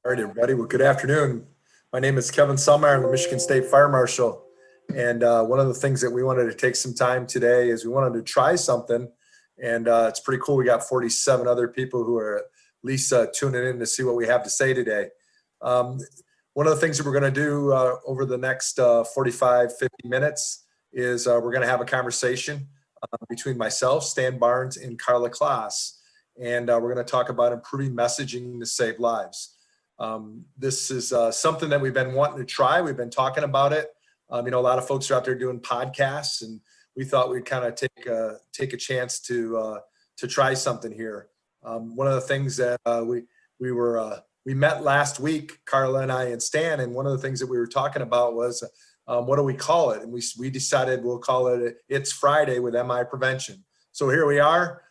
All right, everybody. Well, good afternoon. My name is Kevin Selmeyer. I'm the Michigan State Fire Marshal. And one of the things that we wanted to take some time today is we wanted to try something. And it's pretty cool. We got 47 other people who are at least tuning in to see what we have to say today. One of the things that we're going to do over the next 45, 50 minutes is we're going to have a conversation between myself, Stan Barnes, and Carla Klaas. And we're going to talk about improving messaging to save lives. This is something that we've been wanting to try. We've been talking about it. A lot of folks are out there doing podcasts, and we thought we'd kind of take a chance to try something here. One of the things that we met last week, Carla and I and Stan, and one of the things that we were talking about was what do we call it? And we decided we'll call it It's Friday with MI Prevention. So here we are.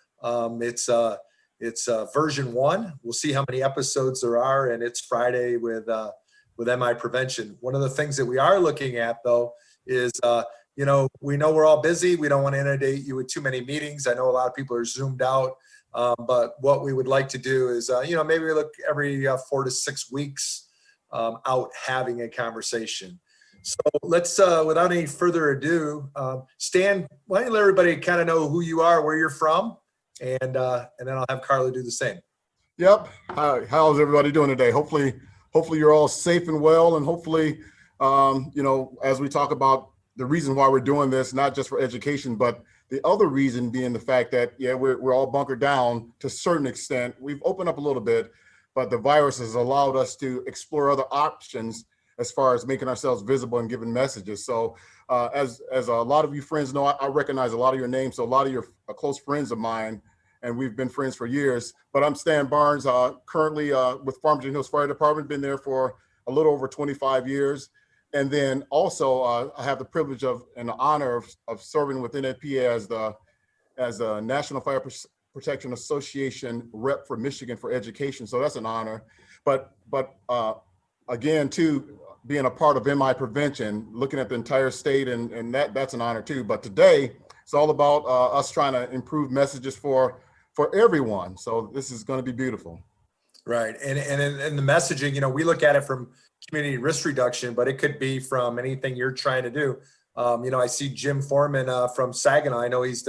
It's version 1. We'll see how many episodes there are, and it's Friday with MI Prevention. One of the things that we are looking at, though, is we know we're all busy. We don't want to inundate you with too many meetings. I know a lot of people are zoomed out, but what we would like to do is, maybe we look every 4 to 6 weeks out having a conversation. So let's, without any further ado, Stan, why don't you let everybody kind of know who you are, where you're from? And then I'll have Carla do the same. Yep. Hi. How's everybody doing today? Hopefully you're all safe and well. And hopefully, as we talk about the reason why we're doing this, not just for education, but the other reason being the fact that, we're all bunkered down to a certain extent. We've opened up a little bit, but the virus has allowed us to explore other options as far as making ourselves visible and giving messages. So as a lot of you friends know, I recognize a lot of your names. So a lot of your close friends of mine, and we've been friends for years. But I'm Stan Barnes, currently with Farmington Hills Fire Department, been there for a little over 25 years. And then also I have the privilege and the honor of serving with NFPA as the National Fire Protection Association rep for Michigan for education. So that's an honor. But again, too, being a part of MI Prevention, looking at the entire state, and that's an honor too. But today, it's all about us trying to improve messages for everyone. So this is going to be beautiful. Right. And the messaging, we look at it from community risk reduction, but it could be from anything you're trying to do. I see Jim Foreman from Saginaw. I know he's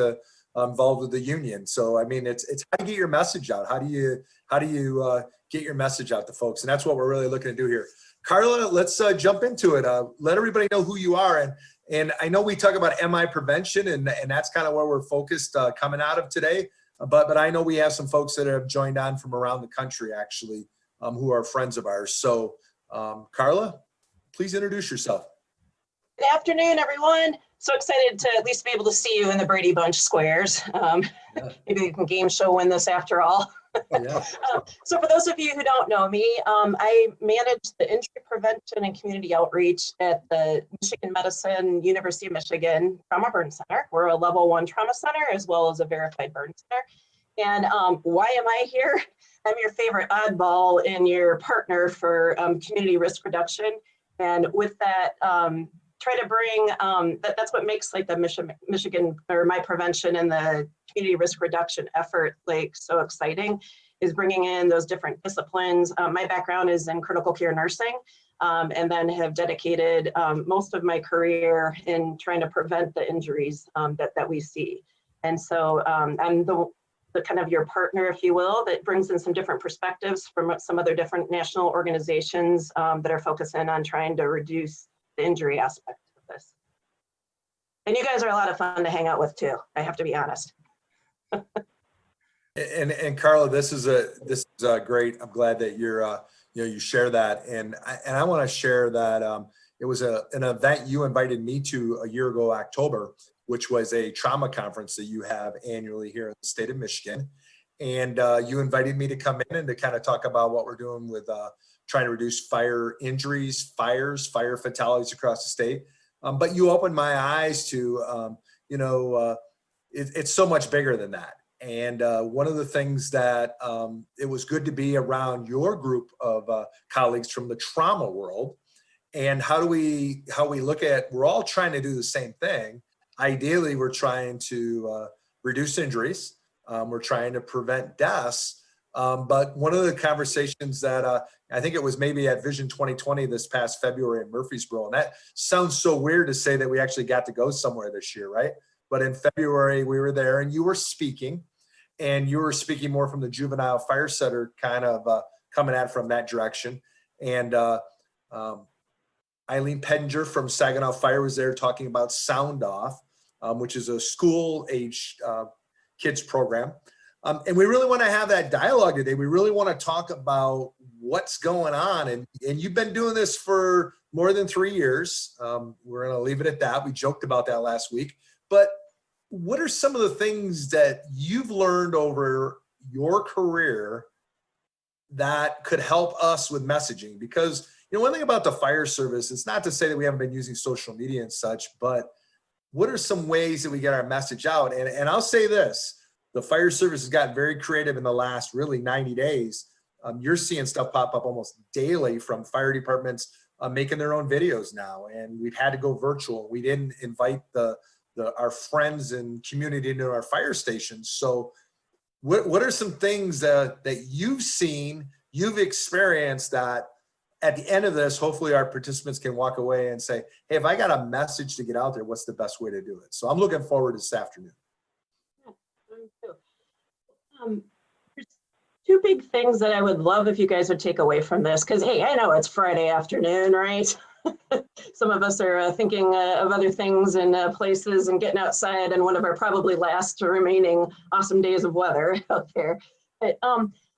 involved with the union. So, I mean, it's how to get your message out. How do you get your message out to folks? And that's what we're really looking to do here. Carla, let's jump into it. Let everybody know who you are. And I know we talk about MI prevention, and that's kind of where we're focused coming out of today. But I know we have some folks that have joined on from around the country, actually, who are friends of ours. So, Carla, please introduce yourself. Good afternoon, everyone. So excited to at least be able to see you in the Brady Bunch squares. Maybe we can game show win this after all. Oh, yeah. So for those of you who don't know me, I manage the injury prevention and community outreach at the Michigan Medicine University of Michigan Trauma Burn Center. We're a level 1 trauma center as well as a verified burn center. And why am I here? I'm your favorite oddball and your partner for community risk reduction. And with that, try to bring, that's what makes like the Michigan or MI Prevention and the community risk reduction effort like so exciting, is bringing in those different disciplines. My background is in critical care nursing, and then have dedicated most of my career in trying to prevent the injuries that we see. And so I'm the kind of your partner, if you will, that brings in some different perspectives from some other different national organizations that are focusing on trying to reduce the injury aspect of this. And you guys are a lot of fun to hang out with too, I have to be honest. And Carla, this is great. I'm glad that you share that, and I want to share that it was an event you invited me to a year ago, October, which was a trauma conference that you have annually here in the state of Michigan, and you invited me to come in and to kind of talk about what we're doing with trying to reduce fire injuries, fire fatalities across the state. But you opened my eyes to it's so much bigger than that. And one of the things that it was good to be around your group of colleagues from the trauma world, and how we look at, we're all trying to do the same thing. Ideally, we're trying to reduce injuries. We're trying to prevent deaths. But one of the conversations that I think it was maybe at Vision 2020 this past February in Murfreesboro, and that sounds so weird to say that we actually got to go somewhere this year, right? But in February we were there and you were speaking, and you were speaking more from the juvenile fire center, kind of coming at it from that direction. And Eileen Pedinger from Saginaw Fire was there talking about Sound Off, which is a school-aged kids program. And we really want to have that dialogue today. We really want to talk about what's going on. And you've been doing this for more than 3 years. We're going to leave it at that. We joked about that last week. But what are some of the things that you've learned over your career that could help us with messaging? Because, one thing about the fire service, it's not to say that we haven't been using social media and such, but what are some ways that we get our message out? And I'll say this, the fire service has gotten very creative in the last really 90 days. You're seeing stuff pop up almost daily from fire departments making their own videos now. And we've had to go virtual. We didn't invite our friends and community into our fire stations. So what are some things that you've seen, you've experienced that at the end of this, hopefully our participants can walk away and say, hey, if I got a message to get out there, what's the best way to do it? So I'm looking forward to this afternoon. There's two big things that I would love if you guys would take away from this, because, hey, I know it's Friday afternoon, right? Some of us are thinking of other things and places and getting outside and one of our probably last remaining awesome days of weather out there. But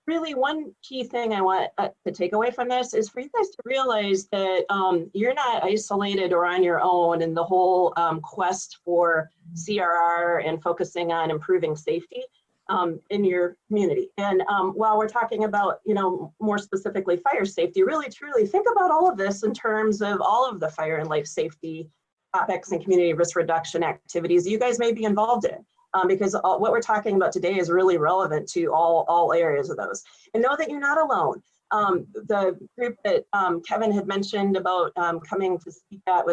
really, one key thing I want to take away from this is for you guys to realize that you're not isolated or on your own in the whole quest for CRR and focusing on improving safety in your community. And while we're talking about, more specifically fire safety, really truly think about all of this in terms of all of the fire and life safety topics and community risk reduction activities you guys may be involved in. Because what we're talking about today is really relevant to all areas of those. And know that you're not alone. The group that Kevin had mentioned about coming to speak at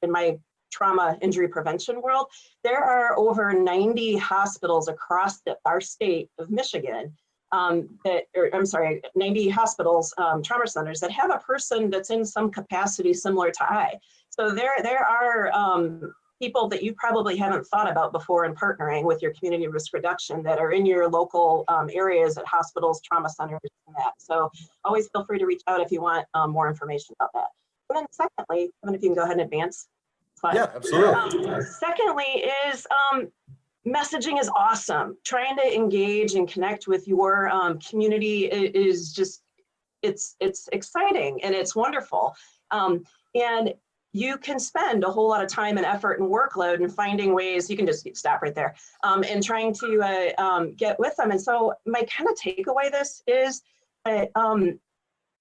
in my trauma injury prevention world, there are over 90 hospitals across our state of Michigan 90 hospitals, trauma centers that have a person that's in some capacity similar to I. So there are people that you probably haven't thought about before in partnering with your community risk reduction that are in your local areas at hospitals, trauma centers, and that. So always feel free to reach out if you want more information about that. And then secondly, I mean, if you can go ahead and advance. Yeah, absolutely. Secondly is messaging is awesome. Trying to engage and connect with your community is just, it's exciting and it's wonderful. And you can spend a whole lot of time and effort and workload and finding ways, you can just stop right there, and trying to get with them. And so my kind of takeaway this is that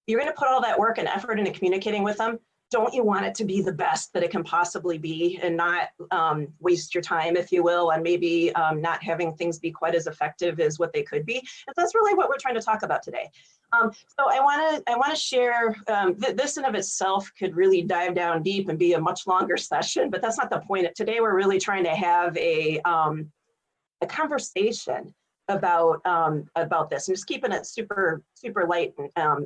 you're gonna put all that work and effort into communicating with them. Don't you want it to be the best that it can possibly be and not waste your time, if you will, and maybe not having things be quite as effective as what they could be? And that's really what we're trying to talk about today. So I want to share, this in of itself could really dive down deep and be a much longer session, but that's not the point. Today we're really trying to have a conversation about this, and just keeping it super light,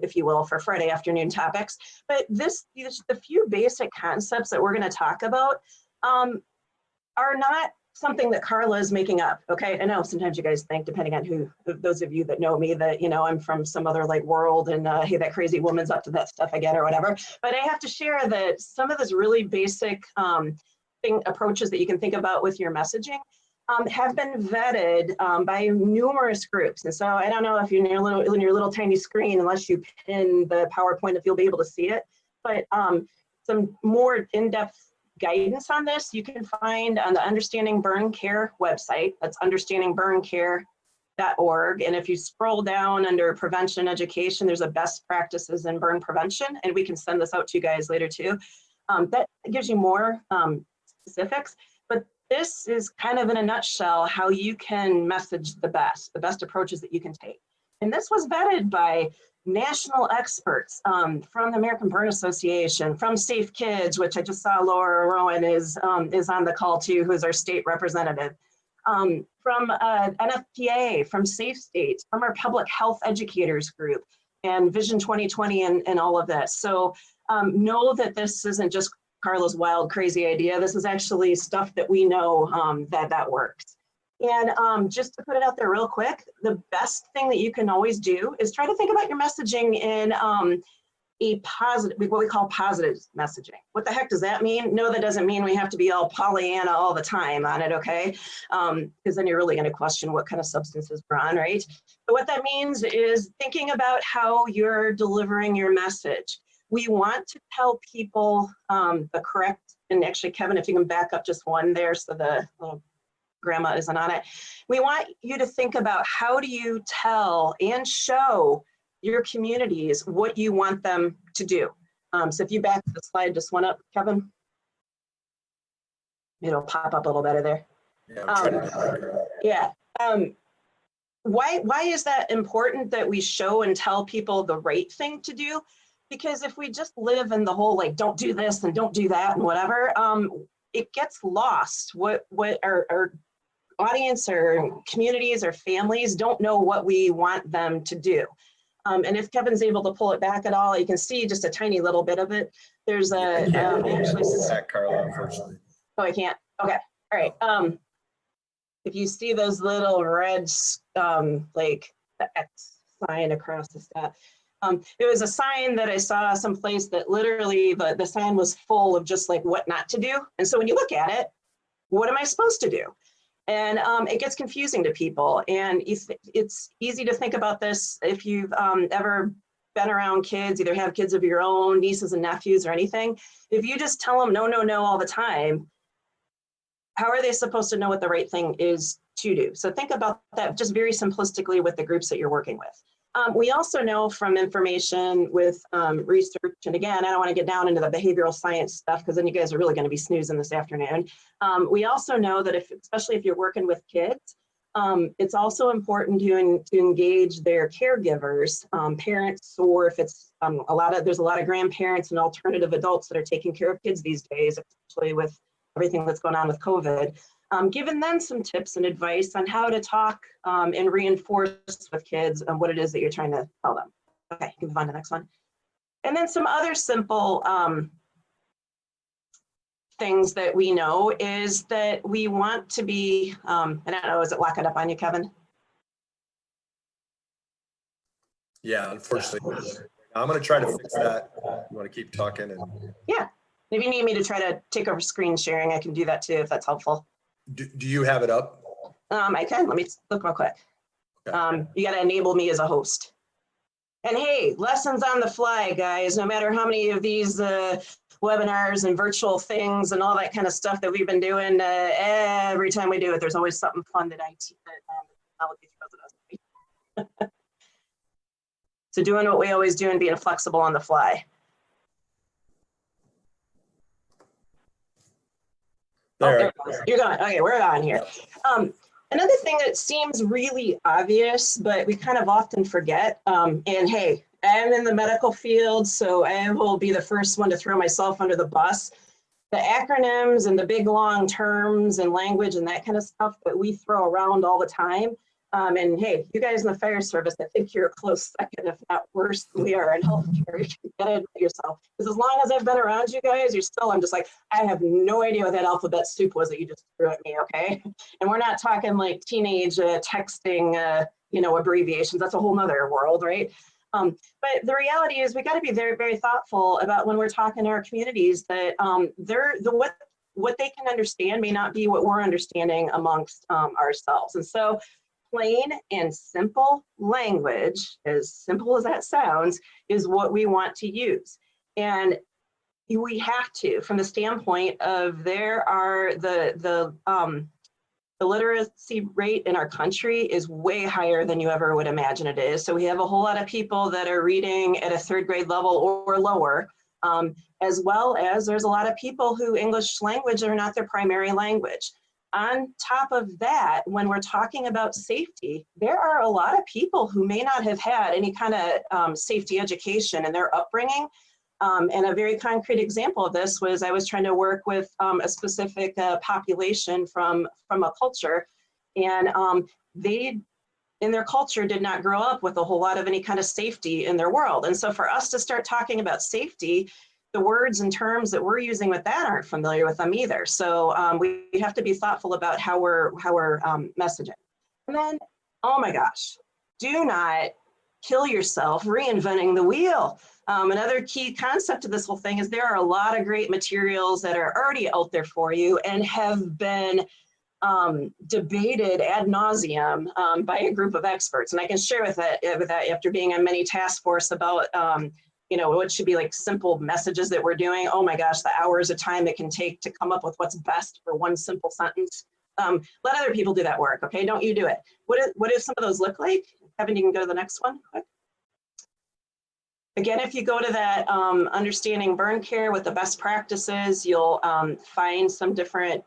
if you will, for Friday afternoon topics. But the few basic concepts that we're going to talk about are not something that Carla is making up. Okay, I know sometimes you guys think, depending on who, those of you that know me, that I'm from some other like world and hey, that crazy woman's up to that stuff again or whatever. But I have to share that some of this really basic approaches that you can think about with your messaging have been vetted by numerous groups. And so I don't know if you're in your little tiny screen, unless you pin the PowerPoint, if you'll be able to see it. But some more in-depth guidance on this you can find on the Understanding Burn Care website. That's understandingburnCare.org. And if you scroll down under prevention education, there's a best practices in burn prevention, and we can send this out to you guys later too. That gives you more specifics. But this is kind of in a nutshell how you can message the best approaches that you can take. And this was vetted by national experts from the American Burn Association, from Safe Kids, which I just saw Laura Rowan is on the call too, who's our state representative. from NFPA, from Safe States, from our public health educators group, and Vision 2020 and all of this. So know that this isn't just Carla's wild, crazy idea. This is actually stuff that we know that works. And just to put it out there real quick, the best thing that you can always do is try to think about your messaging in a positive, what we call positive messaging. What the heck does that mean? No, that doesn't mean we have to be all Pollyanna all the time on it, okay? Because then you're really gonna question what kind of substances we're on, right? But what that means is thinking about how you're delivering your message. We want to tell people the correct, and actually, Kevin, if you can back up just one there so the little grandma isn't on it. We want you to think about how do you tell and show your communities what you want them to do. So if you back the slide just one up, Kevin, it'll pop up a little better there. Yeah, I'm trying to Yeah. Why is that important that we show and tell people the right thing to do? Because if we just live in the whole like don't do this and don't do that and whatever, it gets lost. What our audience or communities or families don't know what we want them to do. And if Kevin's able to pull it back at all, you can see just a tiny little bit of it. There's a back, Carla, unfortunately. Oh, I can't. Okay. All right. If you see those little red, like the X sign across the stat, it was a sign that I saw someplace that literally the sign was full of just like what not to do. And so when you look at it, what am I supposed to do? And it gets confusing to people. And it's easy to think about this if you've ever been around kids, either have kids of your own, nieces and nephews or anything. If you just tell them no, no, no all the time, how are they supposed to know what the right thing is to do? So think about that just very simplistically with the groups that you're working with. We also know from information with research, and again, I don't want to get down into the behavioral science stuff because then you guys are really going to be snoozing this afternoon. We also know that especially if you're working with kids, it's also important to engage their caregivers, parents, or if it's there's a lot of grandparents and alternative adults that are taking care of kids these days, especially with everything that's going on with COVID. Giving them some tips and advice on how to talk and reinforce with kids and what it is that you're trying to tell them. Okay, you can move on to the next one. And then some other simple things that we know is that we want to be, I don't know, is it locking up on you, Kevin? Yeah, unfortunately. I'm going to try to fix that. You want to keep talking? And Yeah, if you need me to try to take over screen sharing, I can do that too, if that's helpful. do you have it up? I can, let me look real quick. Okay. You gotta enable me as a host. And hey, lessons on the fly, guys, no matter how many of these webinars and virtual things and all that kind of stuff that we've been doing, every time we do it, there's always something fun that technology throws at us. So doing what we always do and being flexible on the fly. There. You're going. Okay, we're on here. Another thing that seems really obvious, but we kind of often forget, and hey, I'm in the medical field, so I will be the first one to throw myself under the bus. The acronyms and the big long terms and language and that kind of stuff that we throw around all the time. And hey, you guys in the fire service, I think you're a close second, if not worse than we are in healthcare. You can get it yourself. Because as long as I've been around you guys, I'm just like, I have no idea what that alphabet soup was that you just threw at me, okay? And we're not talking like teenage texting, abbreviations. That's a whole nother world, right? But the reality is we got to be very, very thoughtful about when we're talking to our communities that what they can understand may not be what we're understanding amongst ourselves. And so plain and simple language, as simple as that sounds, is what we want to use. And we have to, from the standpoint of the literacy rate in our country is way higher than you ever would imagine it is. So we have a whole lot of people that are reading at a third grade level or lower, as well as there's a lot of people who English language are not their primary language. On top of that, when we're talking about safety, there are a lot of people who may not have had any kind of safety education in their upbringing. And a very concrete example of this was I was trying to work with a specific population from a culture. And they, in their culture, did not grow up with a whole lot of any kind of safety in their world. And so for us to start talking about safety, the words and terms that we're using with that aren't familiar with them either. So we have to be thoughtful about how we're messaging. And then, oh my gosh, do not kill yourself reinventing the wheel. Another key concept of this whole thing is there are a lot of great materials that are already out there for you and have been debated ad nauseum by a group of experts. And I can share with that after being on many task force about you know, what should be like simple messages that we're doing. Oh my gosh, the hours of time it can take to come up with what's best for one simple sentence. Let other people do that work, okay? Don't you do it. What do some of those look like? Kevin, you can go to the next one quick. Again, if you go to that understanding burn care with the best practices, you'll find some different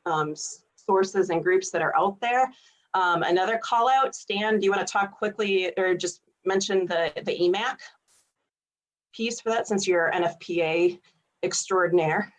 sources and groups that are out there. Another call out, Stan, do you want to talk quickly or just mention the EMAC piece for that, since you're NFPA extraordinaire?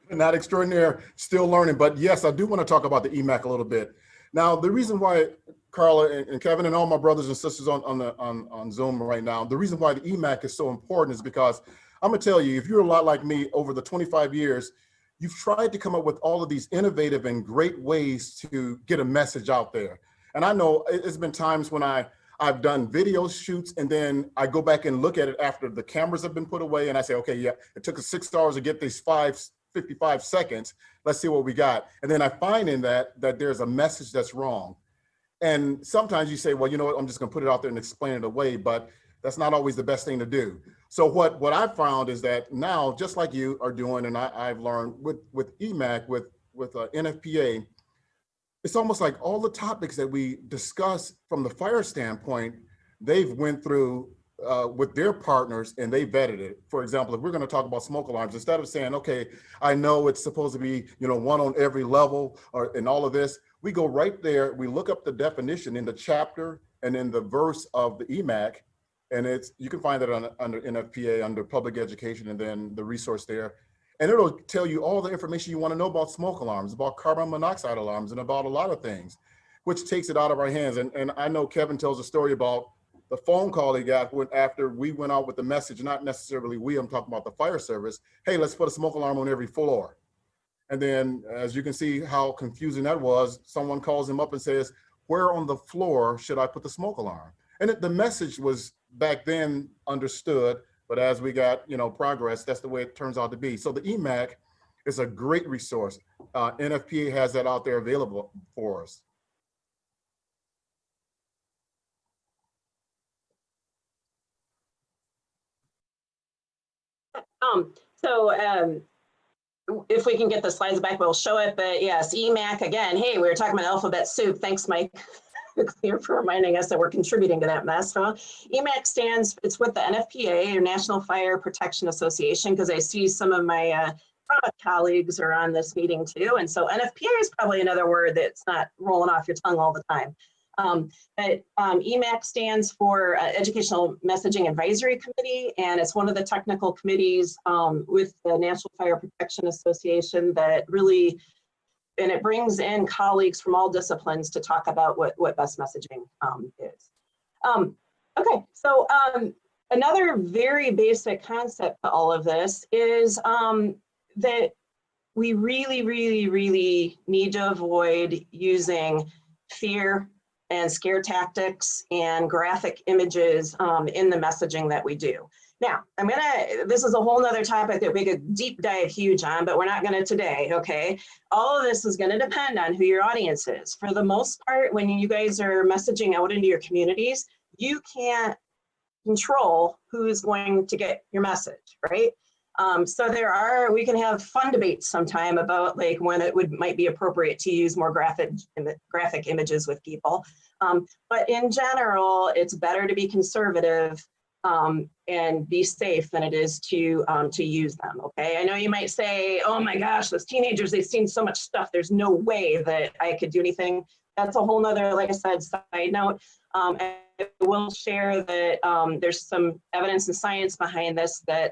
Not extraordinaire, still learning, but yes, I do want to talk about the EMAC a little bit. Now, the reason why, Carla and Kevin and all my brothers and sisters on Zoom right now, the reason why the EMAC is so important is because I'm gonna tell you, if you're a lot like me over the 25 years, you've tried to come up with all of these innovative and great ways to get a message out there. And I know it's been times when I've done video shoots and then I go back and look at it after the cameras have been put away and I say, okay, yeah, it took us 6 hours to get these 55 seconds. Let's see what we got. And then I find in that there's a message that's wrong. And sometimes you say, well, you know what, I'm just gonna put it out there and explain it away, but that's not always the best thing to do. So what I've found is that now, just like you are doing, and I've learned with EMAC, with NFPA, it's almost like all the topics that we discuss from the fire standpoint, they've went through with their partners and they vetted it. For example, if we're going to talk about smoke alarms, instead of saying, okay, I know it's supposed to be, you know, one on every level or in all of this, we go right there, we look up the definition in the chapter and in the verse of the EMAC, and you can find it under NFPA, under public education, and then the resource there. And it'll tell you all the information you want to know about smoke alarms, about carbon monoxide alarms, and about a lot of things, which takes it out of our hands. And I know Kevin tells a story about the phone call he got after we went out with the message, not necessarily we, I'm talking about the fire service. Hey, let's put a smoke alarm on every floor. And then as you can see how confusing that was, someone calls him up and says, where on the floor should I put the smoke alarm? And the message was back then understood, but as we got, you know, progress, that's the way it turns out to be. So the EMAC is a great resource. NFPA has that out there available for us. If we can get the slides back, we'll show it. But yes, EMAC again. Hey, we were talking about alphabet soup. Thanks, Mike. Clear for reminding us that we're contributing to that mess. Huh? EMAC stands, it's with the NFPA, or National Fire Protection Association, because I see some of my trauma colleagues are on this meeting too. And so NFPA is probably another word that's not rolling off your tongue all the time. But EMAC stands for Educational Messaging Advisory Committee, and it's one of the technical committees with the National Fire Protection Association that really, and it brings in colleagues from all disciplines to talk about what best messaging is. Okay, so another very basic concept to all of this is that we really need to avoid using fear and scare tactics and graphic images in the messaging that we do. Now, this is a whole nother topic that we could deep dive huge on, but we're not gonna today, okay? All of this is gonna depend on who your audience is. For the most part, when you guys are messaging out into your communities, you can't control who's going to get your message, right? So we can have fun debates sometime about like when it might be appropriate to use more graphic images with people. But in general, it's better to be conservative and be safe than it is to use them, okay? I know you might say, oh my gosh, those teenagers, they've seen so much stuff, there's no way that I could do anything. That's a whole nother, like I said, side note. I will share that there's some evidence and science behind this, that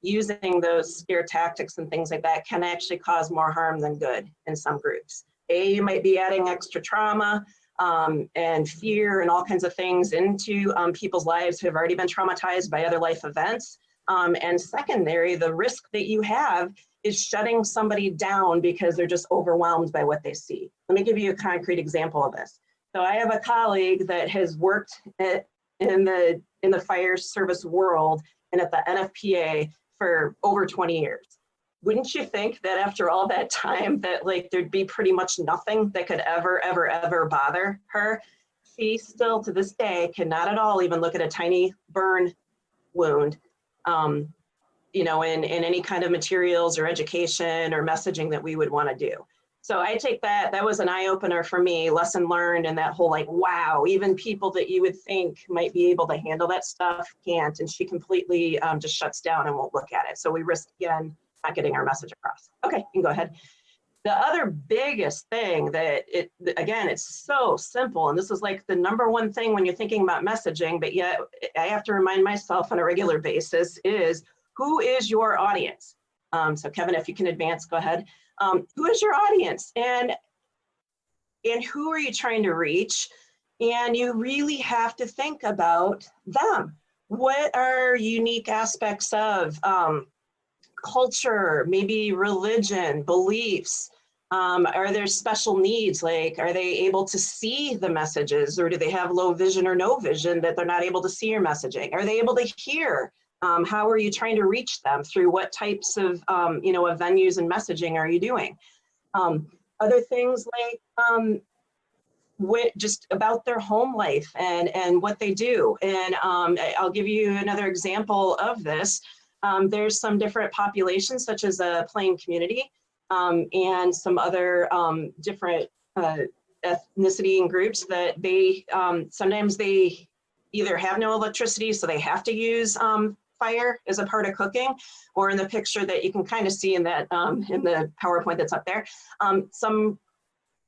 using those scare tactics and things like that can actually cause more harm than good in some groups. You might be adding extra trauma and fear and all kinds of things into people's lives who have already been traumatized by other life events. And secondary, the risk that you have is shutting somebody down because they're just overwhelmed by what they see. Let me give you a concrete example of this. So I have a colleague that has worked in the fire service world and at the NFPA for over 20 years. Wouldn't you think that after all that time that like there'd be pretty much nothing that could ever bother her? She still to this day cannot at all even look at a tiny burn wound, you know, in any kind of materials or education or messaging that we would want to do. So I take that was an eye-opener for me, lesson learned, and that whole like, wow, even people that you would think might be able to handle that stuff can't, and she completely just shuts down and won't look at it. So we risk, again, not getting our message across. Okay, you can go ahead. The other biggest thing that again, it's so simple, and this is like the #1 thing when you're thinking about messaging, but yet I have to remind myself on a regular basis is, who is your audience? So Kevin, if you can advance, go ahead. Who is your audience, and who are you trying to reach? And you really have to think about them. What are unique aspects of culture, maybe religion, beliefs? Are there special needs? Like, are they able to see the messages, or do they have low vision or no vision that they're not able to see your messaging? Are they able to hear? How are you trying to reach them? Through what types of, you know, of venues and messaging are you doing? Other things like just about their home life and what they do. And I'll give you another example of this. There's some different populations, such as a Plain community and some other different ethnicity and groups that they sometimes they either have no electricity, so they have to use fire as a part of cooking, or in the picture that you can kind of see in that in the PowerPoint that's up there. Some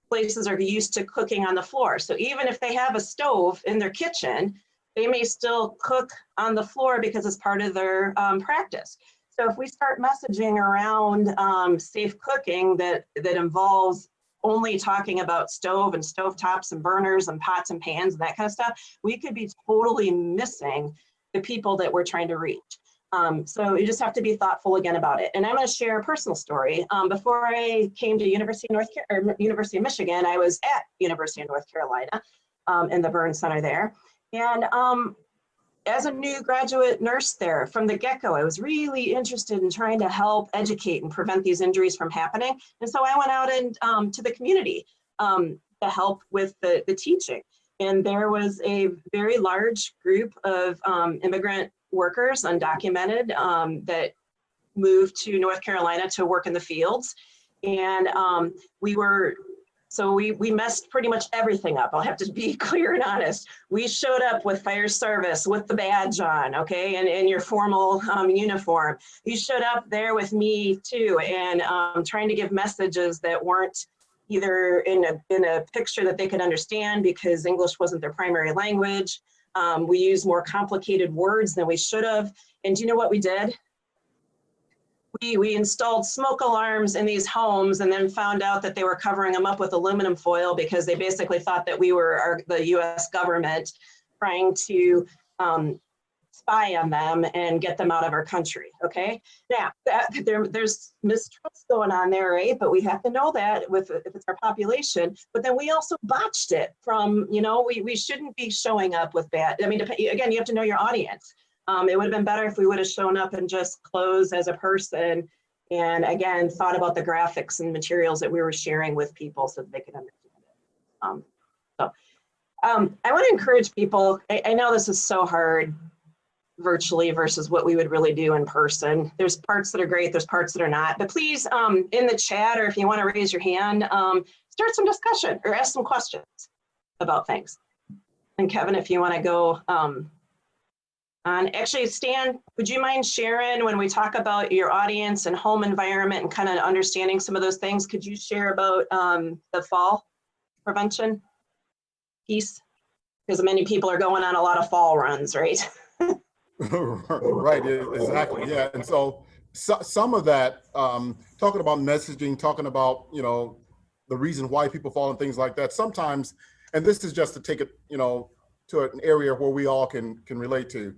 places are used to cooking on the floor. So even if they have a stove in their kitchen, they may still cook on the floor because it's part of their practice. So if we start messaging around safe cooking that involves only talking about stove and stovetops and burners and pots and pans and that kind of stuff, we could be totally missing the people that we're trying to reach. So you just have to be thoughtful again about it. And I'm going to share a personal story. Before I came to University of Michigan, I was at University of North Carolina in the burn center there. And as a new graduate nurse there from the get-go, I was really interested in trying to help educate and prevent these injuries from happening. And so I went out and to the community to help with the teaching. And there was a very large group of immigrant workers, undocumented, that moved to North Carolina to work in the fields. And we messed pretty much everything up. I'll have to be clear and honest. We showed up with fire service, with the badge on, okay, and in your formal uniform. You showed up there with me too, and trying to give messages that weren't either in a picture that they could understand because English wasn't their primary language. We used more complicated words than we should have. And do you know what we did? We installed smoke alarms in these homes and then found out that they were covering them up with aluminum foil because they basically thought that we were the US government trying to spy on them and get them out of our country, okay? Now, there's mistrust going on there, right? But we have to know that if it's our population, but then we also botched it from, you know, we shouldn't be showing up with bad, I mean, again, you have to know your audience. It would have been better if we would have shown up and just closed as a person and again, thought about the graphics and materials that we were sharing with people so that they could understand it. I want to encourage people, I know this is so hard virtually versus what we would really do in person. There's parts that are great, there's parts that are not, but please in the chat, or if you want to raise your hand, start some discussion or ask some questions about things. And Kevin, if you want to go on, actually Stan, would you mind sharing when we talk about your audience and home environment and kind of understanding some of those things, could you share about the fall prevention piece? Because many people are going on a lot of fall runs, right? Right, exactly, yeah. And so some of that, talking about messaging, talking about, you know, the reason why people fall and things like that. Sometimes, and this is just to take it, to an area where we all can relate to.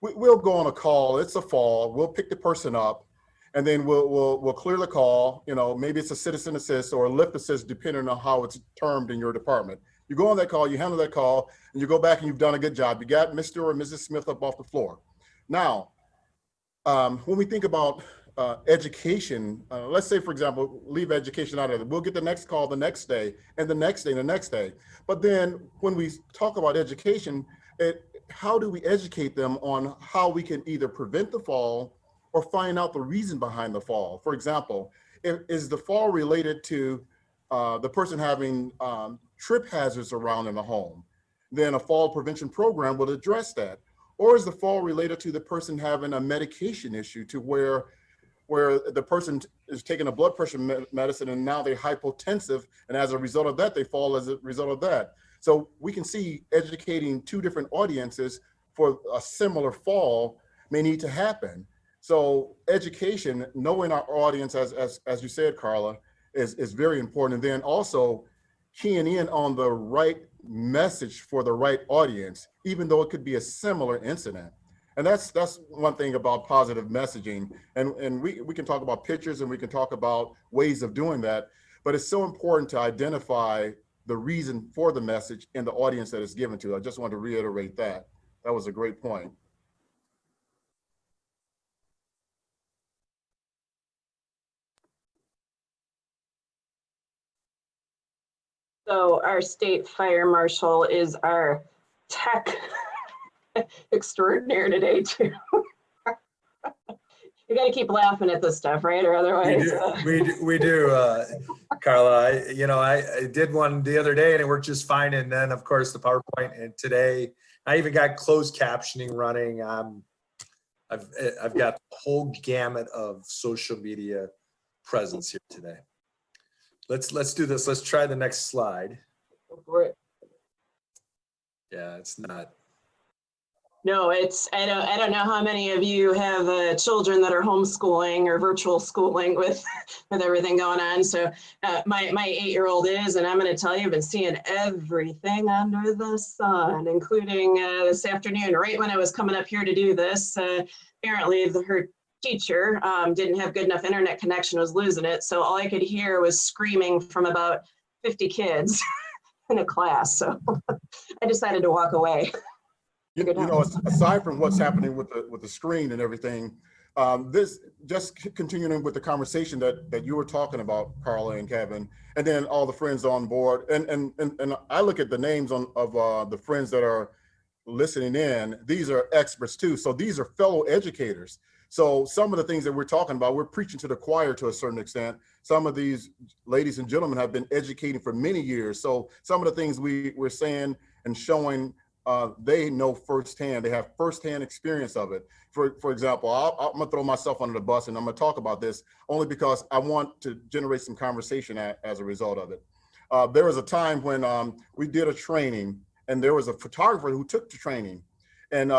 We'll go on a call. It's a fall. We'll pick the person up, and then we'll clear the call. Maybe it's a citizen assist or a lift assist, depending on how it's termed in your department. You go on that call, you handle that call, and you go back and you've done a good job. You got Mr. or Mrs. Smith up off the floor. Now, when we think about education, let's say, for example, leave education out of it. We'll get the next call the next day, and the next day, and the next day. But then when we talk about education, how do we educate them on how we can either prevent the fall or find out the reason behind the fall? For example, is the fall related to the person having trip hazards around in the home? Then a fall prevention program will address that. Or is the fall related to the person having a medication issue, to where the person is taking a blood pressure medicine and now they're hypotensive, and as a result of that, they fall as a result of that. So we can see educating two different audiences for a similar fall may need to happen. So education, knowing our audience, as you said, Carla, is very important. And then also keying in on the right message for the right audience, even though it could be a similar incident. And that's one thing about positive messaging. And we can talk about pictures and we can talk about ways of doing that, but it's so important to identify the reason for the message and the audience that it's given to. I just want to reiterate that. That was a great point. So our state fire marshal is our tech extraordinaire today too. You got to keep laughing at this stuff, right? Or otherwise, we do, Carla. I did one the other day and it worked just fine. And then of course the PowerPoint, and today I even got closed captioning running. I've got the whole gamut of social media presence here today. Let's do this. Let's try the next slide. Go for it. Yeah, it's not. No, I don't know how many of you have children that are homeschooling or virtual schooling with everything going on. So my 8-year-old is, and I'm going to tell you, I've been seeing everything under the sun, including this afternoon, right when I was coming up here to do this. Apparently her teacher didn't have good enough internet connection, was losing it. So all I could hear was screaming from about 50 kids in a class. So I decided to walk away. Aside from what's happening with the screen and everything, this just continuing with the conversation that you were talking about, Carla and Kevin, and then all the friends on board, and I look at the names of the friends that are listening in. These are experts too. So these are fellow educators. So some of the things that we're talking about, we're preaching to the choir to a certain extent. Some of these ladies and gentlemen have been educating for many years. So some of the things we're saying and showing, they know firsthand. They have firsthand experience of it. For example, I'm gonna throw myself under the bus and I'm gonna talk about this only because I want to generate some conversation as a result of it. There was a time when we did a training and there was a photographer who took the training. And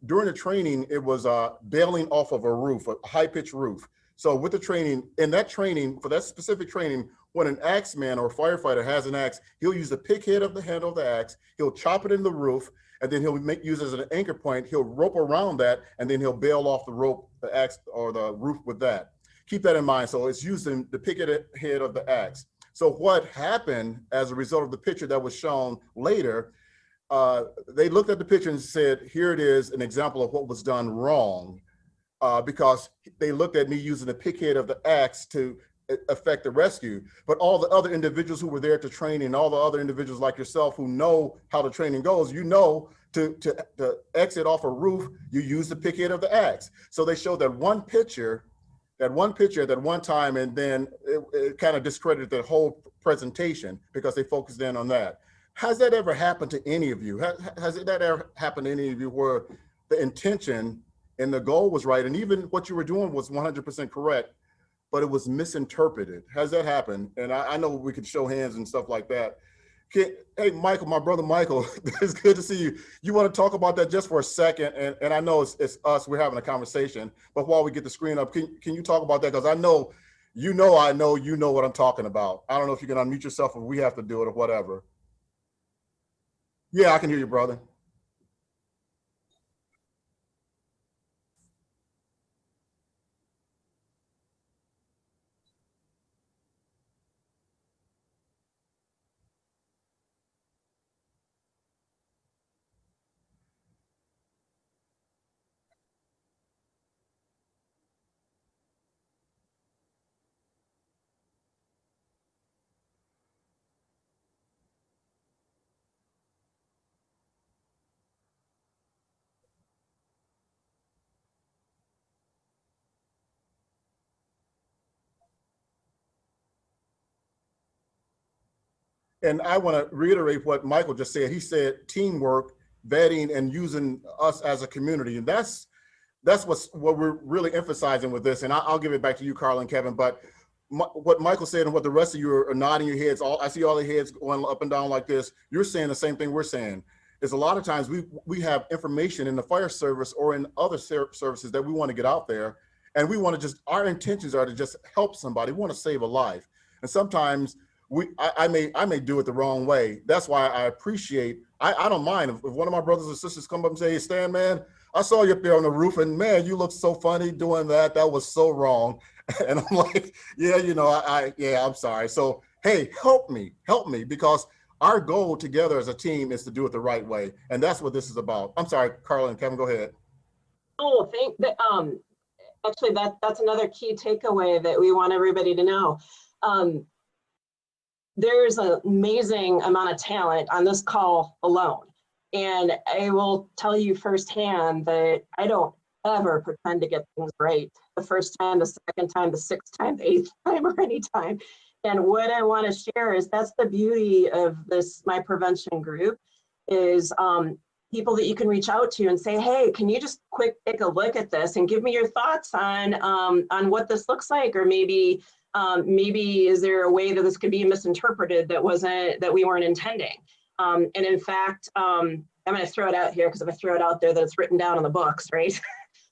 during the training, it was bailing off of a roof, a high-pitched roof. So with the training, in that training, for that specific training, when an axeman or firefighter has an axe, he'll use the pick head of the handle of the axe, he'll chop it in the roof, and then he'll use it as an anchor point, he'll rope around that, and then he'll bail off the rope, the axe, or the roof with that. Keep that in mind. So it's using the pick head of the axe. So what happened as a result of the picture that was shown later, they looked at the picture and said, here it is, an example of what was done wrong, because they looked at me using the pick head of the axe to affect the rescue. But all the other individuals who were there to train, and all the other individuals like yourself who know how the training goes, to exit off a roof, you use the pick head of the axe. So they showed that one picture at that one time, and then it kind of discredited the whole presentation because they focused in on that. Has that ever happened to any of you? Has that ever happened to any of you where the intention and the goal was right, and even what you were doing was 100% correct, but it was misinterpreted? Has that happened? And I know we could show hands and stuff like that. Hey, Michael, my brother Michael, it's good to see you. You want to talk about that just for a second? And I know it's us, we're having a conversation, but while we get the screen up, can you talk about that? Because I know I know you know what I'm talking about. I don't know if you can unmute yourself or we have to do it or whatever. Yeah, I can hear you, brother. And I want to reiterate what Michael just said. He said teamwork, vetting, and using us as a community. And that's what we're really emphasizing with this. And I'll give it back to you, Carl and Kevin. But what Michael said and what the rest of you are nodding your heads, I see all the heads going up and down like this. You're saying the same thing we're saying. Is a lot of times we have information in the fire service or in other services that we want to get out there. And we want to just, our intentions are to just help somebody. We want to save a life. And sometimes I may do it the wrong way. That's why I appreciate, I don't mind if one of my brothers or sisters come up and say, hey, Stan, man, I saw you up there on the roof and man, you look so funny doing that. That was so wrong. And I'm like, yeah, you know, yeah, I'm sorry. So, hey, help me because our goal together as a team is to do it the right way. And that's what this is about. I'm sorry, Carla and Kevin, go ahead. Oh, actually that's another key takeaway that we want everybody to know. There's an amazing amount of talent on this call alone. And I will tell you firsthand that I don't ever pretend to get things right the first time, the second time, the sixth time, the eighth time, or any time. And what I want to share is that's the beauty of this, my prevention group, is people that you can reach out to and say, hey, can you just quick take a look at this and give me your thoughts on what this looks like, or maybe is there a way that this could be misinterpreted that we weren't intending? And in fact, I'm going to throw it out here because if I throw it out there, that it's written down in the books, right?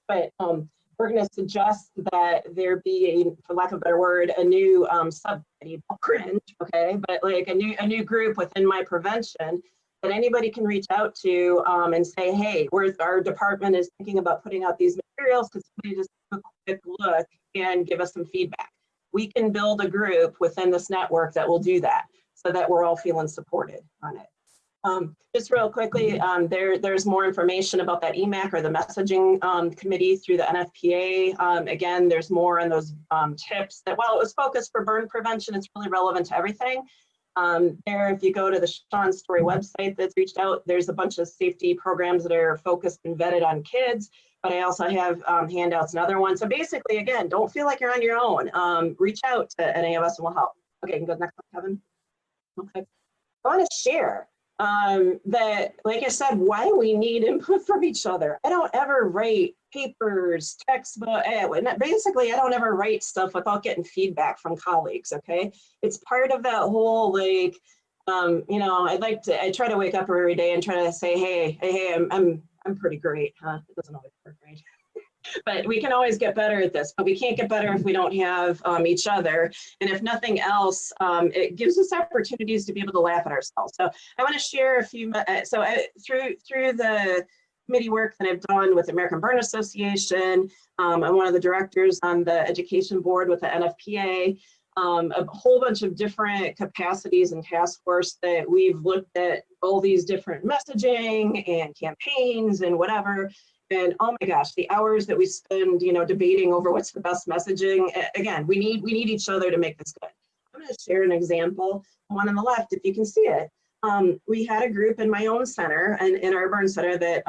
But we're going to suggest that there be, for lack of a better word, a new subcommittee, cringe, okay? But like a new group within my prevention that anybody can reach out to and say, hey, our department is thinking about putting out these materials. Could somebody just take a quick look and give us some feedback? We can build a group within this network that will do that so that we're all feeling supported on it. Just real quickly, there's more information about that EMAC or the messaging committee through the NFPA. Again, there's more on those tips that while it was focused for burn prevention, it's really relevant to everything. If you go to the Sean Story website that's reached out, there's a bunch of safety programs that are focused and vetted on kids, but I also have handouts and other ones. So basically, again, don't feel like you're on your own. Reach out to any of us and we'll help. Okay, you can go next one, Kevin. Okay, I want to share that, like I said, why we need input from each other. I don't ever write papers, textbook, basically I don't ever write stuff without getting feedback from colleagues, okay? It's part of that whole, like, you know, I try to wake up every day and try to say, hey, I'm pretty great, huh? It doesn't always work, right? But we can always get better at this, but we can't get better if we don't have each other. And if nothing else, it gives us opportunities to be able to laugh at ourselves. So I want to share a few, through the committee work that I've done with the American Burn Association, I'm one of the directors on the education board with the NFPA, a whole bunch of different capacities and task force that we've looked at all these different messaging and campaigns and whatever. And oh my gosh, the hours that we spend, you know, debating over what's the best messaging. Again, we need each other to make this good. I'm going to share an example. One on the left, if you can see it. We had a group in my own center and in our burn center that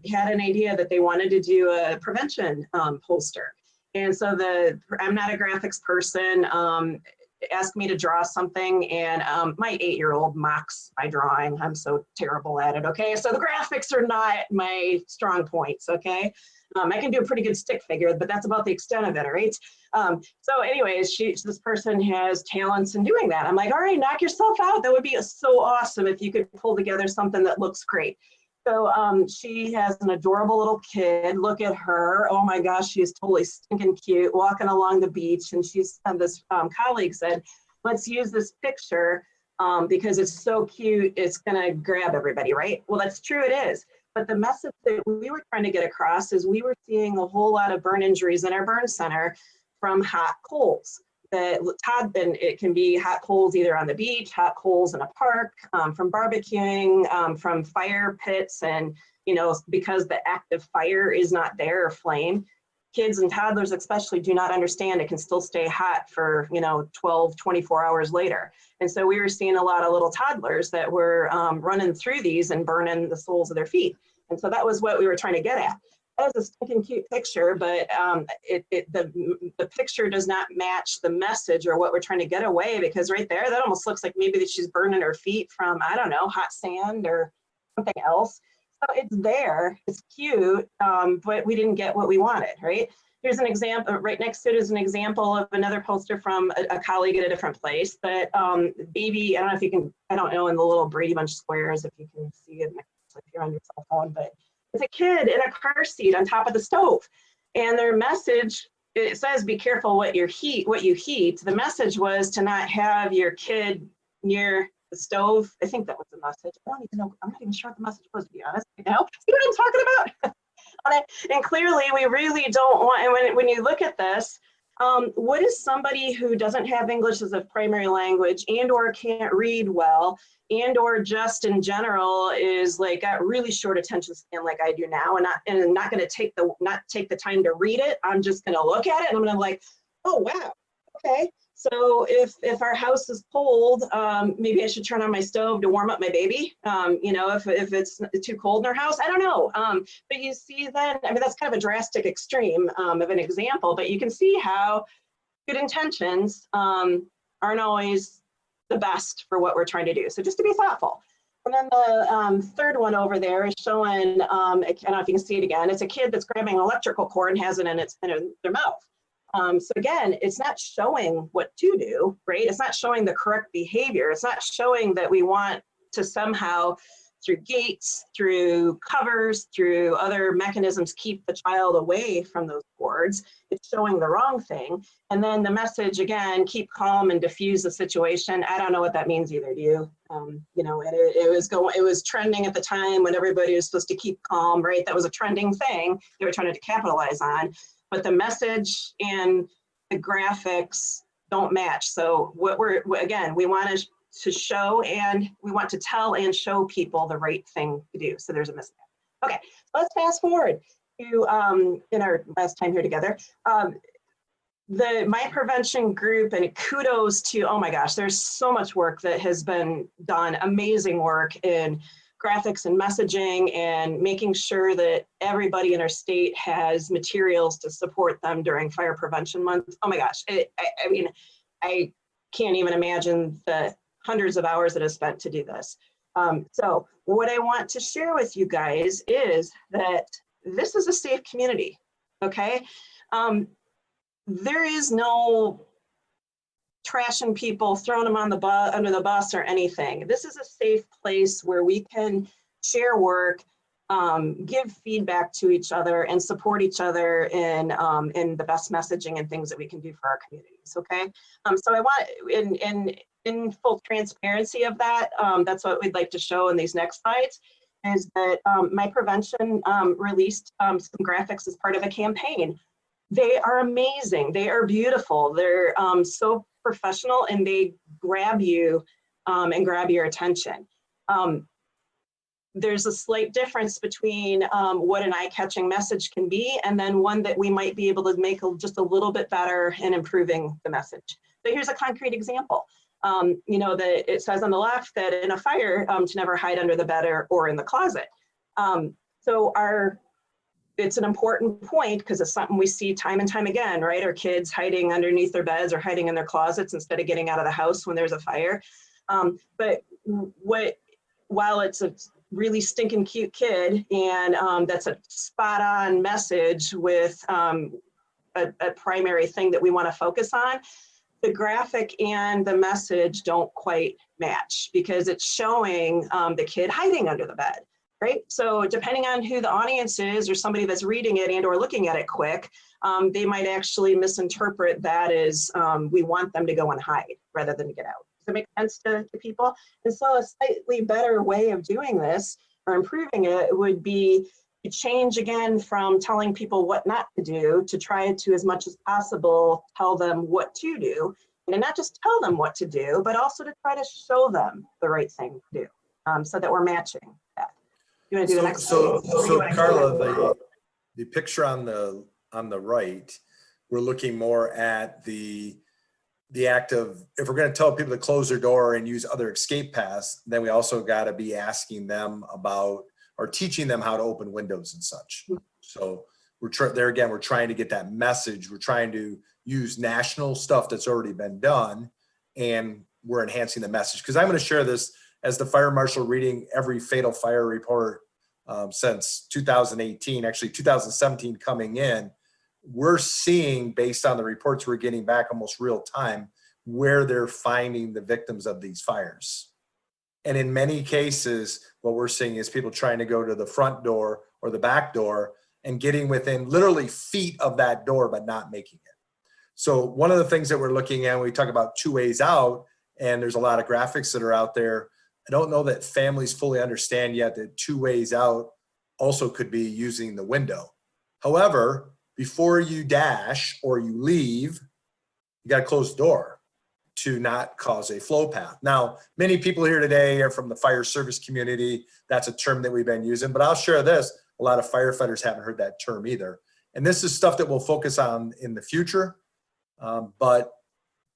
had an idea that they wanted to do a prevention poster. And so I'm not a graphics person. Asked me to draw something, and my 8-year-old mocks my drawing. I'm so terrible at it, okay? So the graphics are not my strong points, okay? I can do a pretty good stick figure, but that's about the extent of it, right? So anyways, this person has talents in doing that. I'm like, all right, knock yourself out. That would be so awesome if you could pull together something that looks great. So she has an adorable little kid. Look at her. Oh my gosh, she's totally stinking cute walking along the beach. And she's this colleague said, let's use this picture because it's so cute. It's going to grab everybody, right? Well, that's true. It is. But the message that we were trying to get across is we were seeing a whole lot of burn injuries in our burn center from hot coals. That it can be hot coals either on the beach, hot coals in a park, from barbecuing, from fire pits, and because the active fire is not there or flame, kids and toddlers especially do not understand it can still stay hot for 12, 24 hours later. And so we were seeing a lot of little toddlers that were running through these and burning the soles of their feet. And so that was what we were trying to get at. That was a stinking cute picture, but the picture does not match the message or what we're trying to get away, because right there, that almost looks like maybe that she's burning her feet from, I don't know, hot sand or something else. So it's there, it's cute, but we didn't get what we wanted, right? Here's an example, right next to it is an example of another poster from a colleague at a different place, but baby, I don't know if you can, I don't know in the little Brady Bunch squares if you can see it if you're on your cell phone, but it's a kid in a car seat on top of the stove. And their message, it says, be careful what you heat. The message was to not have your kid near the stove. I think that was the message. I don't even know. I'm not even sure what the message was, to be honest. See what I'm talking about? And clearly we really don't want, and when you look at this, what is somebody who doesn't have English as a primary language and or can't read well and or just in general is like got really short attention span like I do now, and not going to take the time to read it. I'm just going to look at it and I'm going to like, oh wow, okay. So if our house is cold, maybe I should turn on my stove to warm up my baby. If it's too cold in our house, I don't know. But you see then, I mean, that's kind of a drastic extreme of an example, but you can see how good intentions aren't always the best for what we're trying to do. So just to be thoughtful. And then the third one over there is showing, I don't know if you can see it again, it's a kid that's grabbing an electrical cord and has it in their mouth. So again, it's not showing what to do, right? It's not showing the correct behavior. It's not showing that we want to somehow, through gates, through covers, through other mechanisms, keep the child away from those cords. It's showing the wrong thing. And then the message, again, keep calm and diffuse the situation. I don't know what that means either, do you? It was trending at the time when everybody was supposed to keep calm, right? That was a trending thing they were trying to capitalize on. But the message and the graphics don't match. So we want to show and we want to tell and show people the right thing to do. So there's a mismatch. Okay, let's fast forward to in our last time here together. The My Prevention group, and kudos to, oh my gosh, there's so much work that has been done, amazing work in graphics and messaging and making sure that everybody in our state has materials to support them during Fire Prevention Month. Oh my gosh, I mean, I can't even imagine the hundreds of hours that are spent to do this. So what I want to share with you guys is that this is a safe community, okay? There is no trashing people, throwing them on under the bus or anything. This is a safe place where we can share work, give feedback to each other, and support each other in the best messaging and things that we can do for our communities. Okay, so I want in full transparency of that. That's what we'd like to show in these next slides. Is that My Prevention released some graphics as part of a campaign. They are amazing. They are beautiful. They're so professional, and they grab you and grab your attention. There's a slight difference between what an eye-catching message can be and then one that we might be able to make just a little bit better in improving the message. So here's a concrete example. It says on the left that in a fire to never hide under the bed or in the closet. It's an important point because it's something we see time and time again, right? Our kids hiding underneath their beds or hiding in their closets instead of getting out of the house when there's a fire. But while it's a really stinking cute kid and that's a spot on message with a primary thing that we want to focus on, the graphic and the message don't quite match because it's showing the kid hiding under the bed. right? So depending on who the audience is or somebody that's reading it and or looking at it quick, they might actually misinterpret that as we want them to go and hide rather than to get out. Does it make sense to people? And so a slightly better way of doing this or improving it would be to change again from telling people what not to do to try to, as much as possible, tell them what to do. And not just tell them what to do, but also to try to show them the right thing to do, so that we're matching that. You want to do the next So slide? Carla, the picture on the right, we're looking more at the act of, if we're going to tell people to close their door and use other escape paths, then we also got to be asking them about or teaching them how to open windows and such. So we're trying to get that message. We're trying to use national stuff that's already been done, and we're enhancing the message. Because I'm going to share this as the fire marshal reading every fatal fire report since 2018, actually 2017 coming in. We're seeing, based on the reports we're getting back almost real time, where they're finding the victims of these fires. And in many cases, what we're seeing is people trying to go to the front door or the back door and getting within literally feet of that door, but not making it. So one of the things that we're looking at, we talk about 2 ways out, and there's a lot of graphics that are out there. I don't know that families fully understand yet that 2 ways out also could be using the window. However, before you dash or you leave, you got to close the door to not cause a flow path. Now, many people here today are from the fire service community. That's a term that we've been using, but I'll share this. A lot of firefighters haven't heard that term either. And this is stuff that we'll focus on in the future. But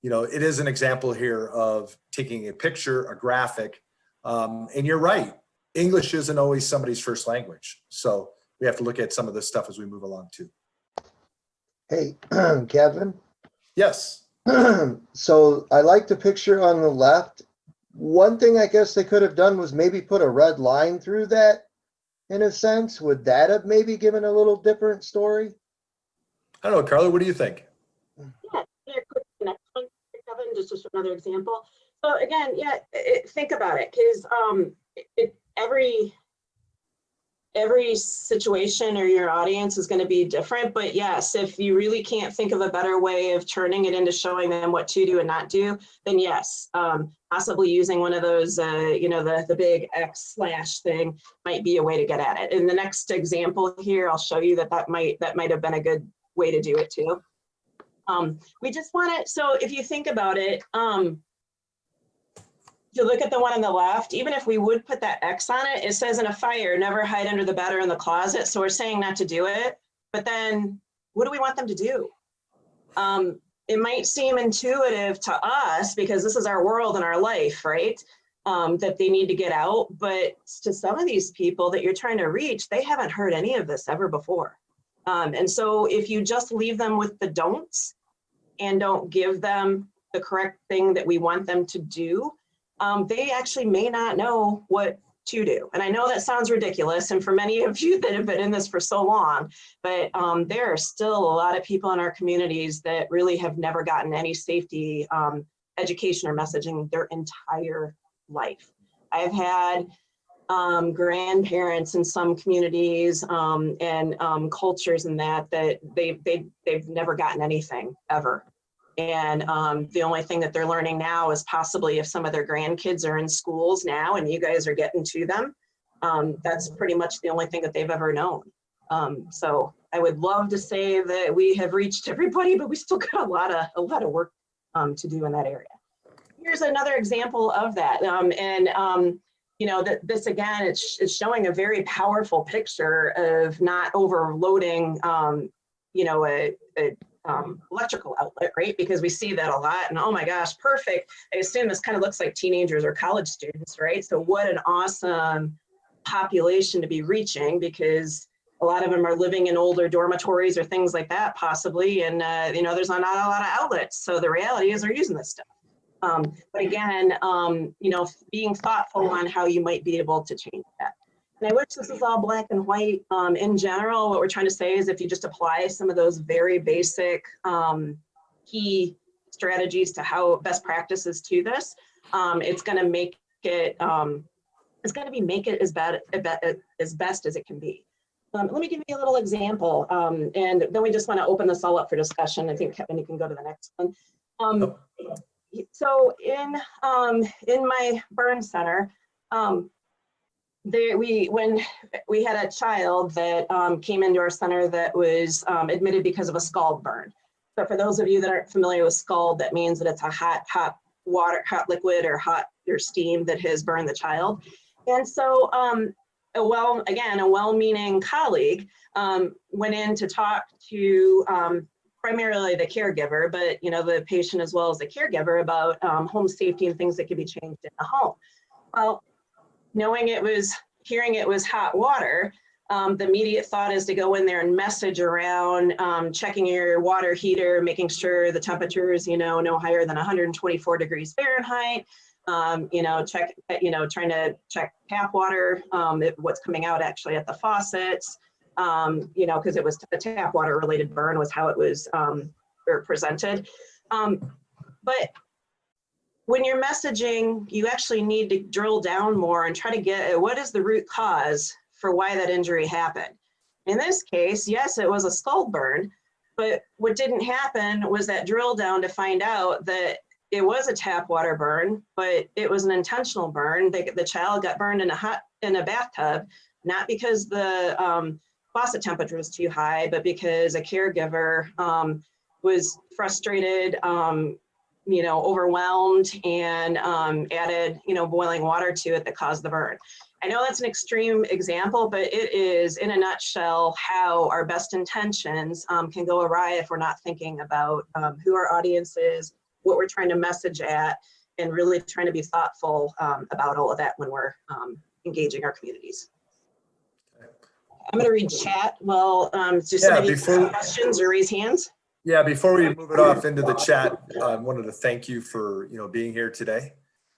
it is an example here of taking a picture, a graphic, and you're right. English isn't always somebody's first language. So we have to look at some of this stuff as we move along too. Hey, Kevin. Yes. So I like the picture on the left. One thing I guess they could have done was maybe put a red line through that in a sense. Would that have maybe given a little different story? I don't know, Carla, what do you think? Yeah, quick next one, Kevin, just another example. So again, think about it, because every situation or your audience is going to be different. But yes, if you really can't think of a better way of turning it into showing them what to do and not do, then yes, possibly using one of those, the big X / thing might be a way to get at it. In the next example here, I'll show you that might have been a good way to do it too. We just want it. So if you think about it, you look at the one on the left, even if we would put that X on it, it says in a fire, never hide under the bed or in the closet. So we're saying not to do it, but then what do we want them to do? It might seem intuitive to us because this is our world and our life, right? That they need to get out, but to some of these people that you're trying to reach, they haven't heard any of this ever before. And so if you just leave them with the don'ts and don't give them the correct thing that we want them to do, they actually may not know what to do. And I know that sounds ridiculous, and for many of you that have been in this for so long, but there are still a lot of people in our communities that really have never gotten any safety education or messaging their entire life. I've had grandparents in some communities and cultures and that they've never gotten anything ever. And the only thing that they're learning now is possibly if some of their grandkids are in schools now and you guys are getting to them, that's pretty much the only thing that they've ever known. So I would love to say that we have reached everybody, but we still got a lot of work to do in that area. Here's another example of that. This again, it's showing a very powerful picture of not overloading, electrical outlet, right? Because we see that a lot, and oh my gosh, perfect. I assume this kind of looks like teenagers or college students, right? So what an awesome population to be reaching, because a lot of them are living in older dormitories or things like that, possibly, and there's not a lot of outlets. So the reality is they're using this stuff. But again, being thoughtful on how you might be able to change that. And I wish this was all black and white. In general, what we're trying to say is if you just apply some of those very basic key strategies to how best practices to this, it's going to make it it's going to be make it as best as it can be. Let me give you a little example, and then we just want to open this all up for discussion. I think, Kevin, you can go to the next one. So in my burn center, when we had a child that came into our center that was admitted because of a scald burn. So for those of you that aren't familiar with scald, that means that it's a hot liquid or steam that has burned the child. And so a well-meaning colleague went in to talk to primarily the caregiver, but the patient as well as the caregiver about home safety and things that could be changed in the home. Well, hearing it was hot water, the immediate thought is to go in there and message around checking your water heater, making sure the temperature is no higher than 124 degrees Fahrenheit. Trying to check tap water, what's coming out actually at the faucets, because it was a tap water related burn was how it was presented. But when you're messaging, you actually need to drill down more and try to get at what is the root cause for why that injury happened. In this case, yes, it was a scald burn, but what didn't happen was that drill down to find out that it was a tap water burn, but it was an intentional burn. The child got burned in a bathtub, not because the faucet temperature was too high, but because a caregiver was frustrated, overwhelmed, and added, boiling water to it that caused the burn. I know that's an extreme example, but it is, in a nutshell, how our best intentions can go awry if we're not thinking about who our audience is, what we're trying to message at, and really trying to be thoughtful about all of that when we're engaging our communities. I'm going to read chat. Well, just maybe questions or raise hands. Yeah, before we move it off into the chat, I wanted to thank you for being here today.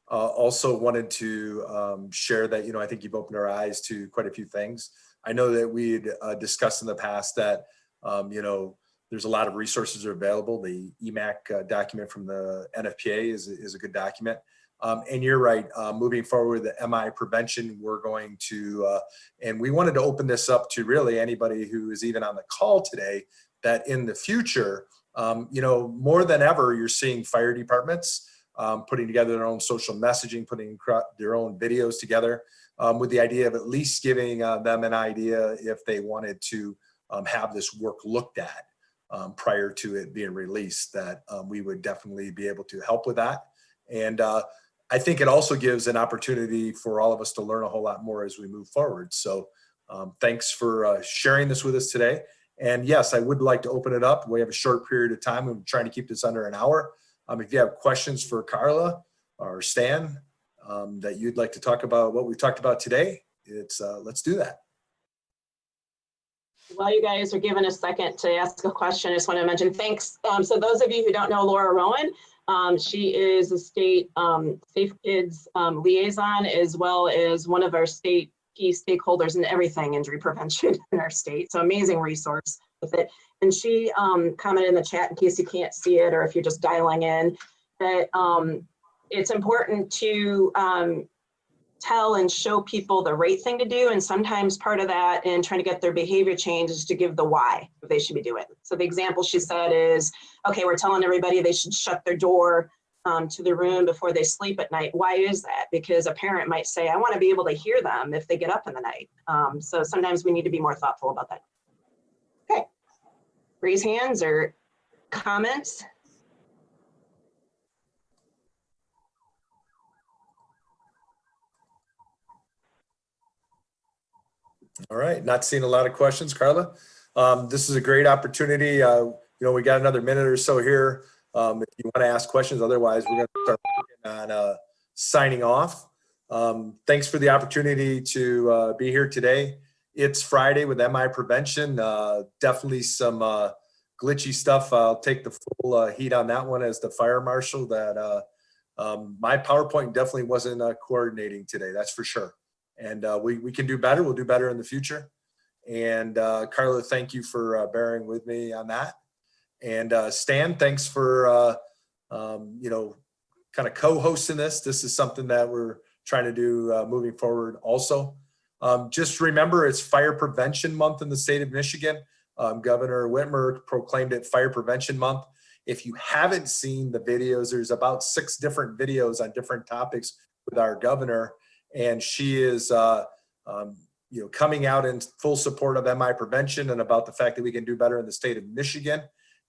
Also wanted to share that I think you've opened our eyes to quite a few things. I know that we'd discussed in the past that there's a lot of resources are available. The EMAC document from the NFPA is a good document. And you're right, moving forward with the MI prevention, we're going to, and we wanted to open this up to really anybody who is even on the call today, that in the future, more than ever, you're seeing fire departments putting together their own social messaging, putting their own videos together with the idea of at least giving them an idea if they wanted to have this work looked at. Prior to it being released, that we would definitely be able to help with that. And I think it also gives an opportunity for all of us to learn a whole lot more as we move forward. So thanks for sharing this with us today. And yes, I would like to open it up. We have a short period of time. I'm trying to keep this under an hour. If you have questions for Carla or Stan that you'd like to talk about what we've talked about today, let's do that. While you guys are giving a second to ask a question, I just want to mention thanks. So those of you who don't know Laura Rowan, she is a state Safe Kids liaison, as well as one of our state key stakeholders in everything injury prevention in our state. So amazing resource with it. And she commented in the chat, in case you can't see it or if you're just dialing in, that it's important to tell and show people the right thing to do. And sometimes part of that in trying to get their behavior change is to give the why they should be doing. So the example she said is, okay, we're telling everybody they should shut their door to the room before they sleep at night. Why is that? Because a parent might say, I want to be able to hear them if they get up in the night. So sometimes we need to be more thoughtful about that. Okay, raise hands or comments. All right, not seeing a lot of questions, Carla. This is a great opportunity. We got another minute or so here. If you want to ask questions, otherwise we're going to start working on signing off. Thanks for the opportunity to be here today. It's Friday with MI Prevention. Definitely some glitchy stuff. I'll take the full heat on that one as the fire marshal. That my PowerPoint definitely wasn't coordinating today. That's for sure. And we can do better. We'll do better in the future. And Carla, thank you for bearing with me on that. And Stan, thanks for kind of co-hosting this. This is something that we're trying to do moving forward also. Just remember, it's Fire Prevention Month in the state of Michigan. Governor Whitmer proclaimed it Fire Prevention Month. If you haven't seen the videos, there's about 6 different videos on different topics with our governor, and she is coming out in full support of MI prevention and about the fact that we can do better in the state of Michigan.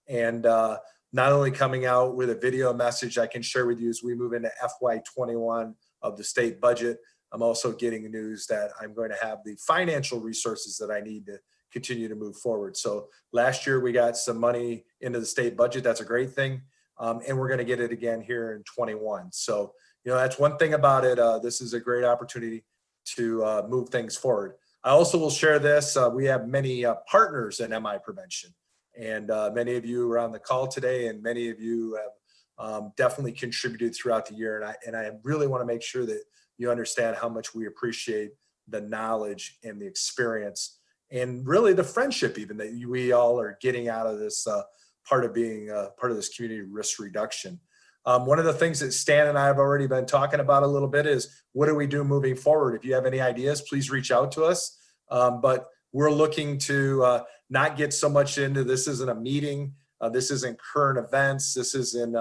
And not only coming out with a video message I can share with you as we move into FY21 of the state budget, I'm also getting news that I'm going to have the financial resources that I need to continue to move forward. So last year we got some money into the state budget. That's a great thing. And we're going to get it again here in 21. So, that's one thing about it. This is a great opportunity to move things forward. I also will share this. We have many partners in MI prevention, and many of you are on the call today, and many of you have definitely contributed throughout the year. And I really want to make sure that you understand how much we appreciate the knowledge and the experience and really the friendship even that we all are getting out of this part of being part of this community risk reduction. One of the things that Stan and I have already been talking about a little bit is what do we do moving forward? If you have any ideas, please reach out to us. But we're looking to not get so much into this isn't a meeting. This isn't current events. This isn't,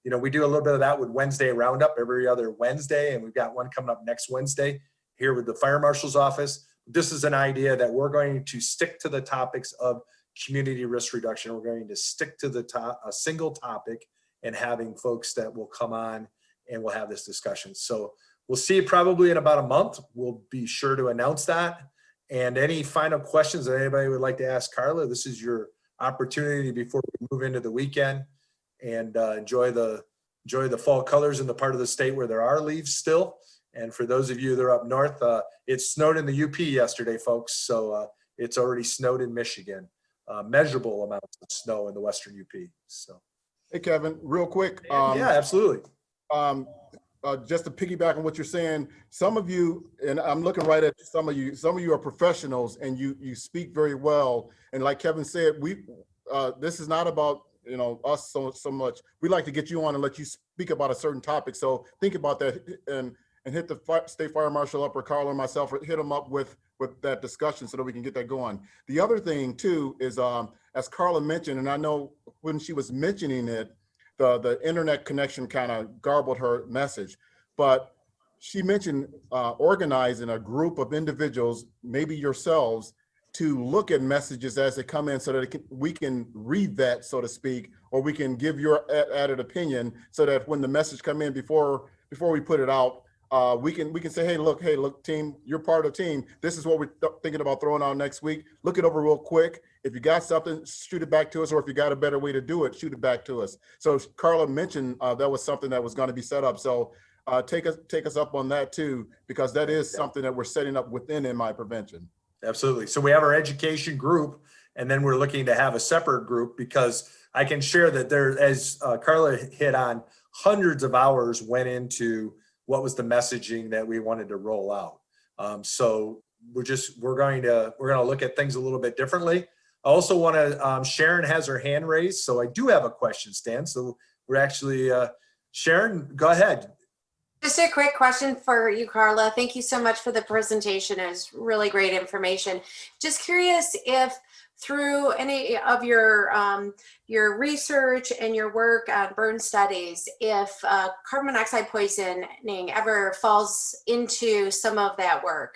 we do a little bit of that with Wednesday Roundup every other Wednesday. And we've got one coming up next Wednesday here with the Fire Marshal's office. This is an idea that we're going to stick to the topics of community risk reduction. We're going to stick to a single topic and having folks that will come on and we'll have this discussion. So we'll see you probably in about a month. We'll be sure to announce that. And any final questions that anybody would like to ask Carla, this is your opportunity before we move into the weekend and enjoy the fall colors in the part of the state where there are leaves still. And for those of you that are up north, it snowed in the UP yesterday, folks. So it's already snowed in Michigan, measurable amounts of snow in the Western UP. So. Hey, Kevin, real quick. Yeah, absolutely. Just to piggyback on what you're saying, some of you, and I'm looking right at some of you are professionals and you speak very well. And like Kevin said, this is not about, us so much. We like to get you on and let you speak about a certain topic. So think about that and hit the state fire marshal up, or Carla or myself, or hit them up with that discussion so that we can get that going. The other thing too is, as Carla mentioned, and I know when she was mentioning it, the internet connection kind of garbled her message, but she mentioned organizing a group of individuals, maybe yourselves, to look at messages as they come in so that we can read that, so to speak, or we can give your added opinion so that when the message come in before we put it out, we can say, hey, look, team, you're part of the team. This is what we're thinking about throwing out next week. Look it over real quick. If you got something, shoot it back to us, or if you got a better way to do it, shoot it back to us. So Carla mentioned that was something that was going to be set up. So take us up on that too, because that is something that we're setting up within MI prevention. Absolutely. So we have our education group, and then we're looking to have a separate group, because I can share that there, as Carla hit on, hundreds of hours went into what was the messaging that we wanted to roll out. So we're going to look at things a little bit differently. I also want to, Sharon has her hand raised, so I do have a question, Stan. So we're actually, Sharon, go ahead. Just a quick question for you, Carla. Thank you so much for the presentation. It was really great information. Just curious if through any of your research and your work on burn studies, if carbon monoxide poisoning ever falls into some of that work.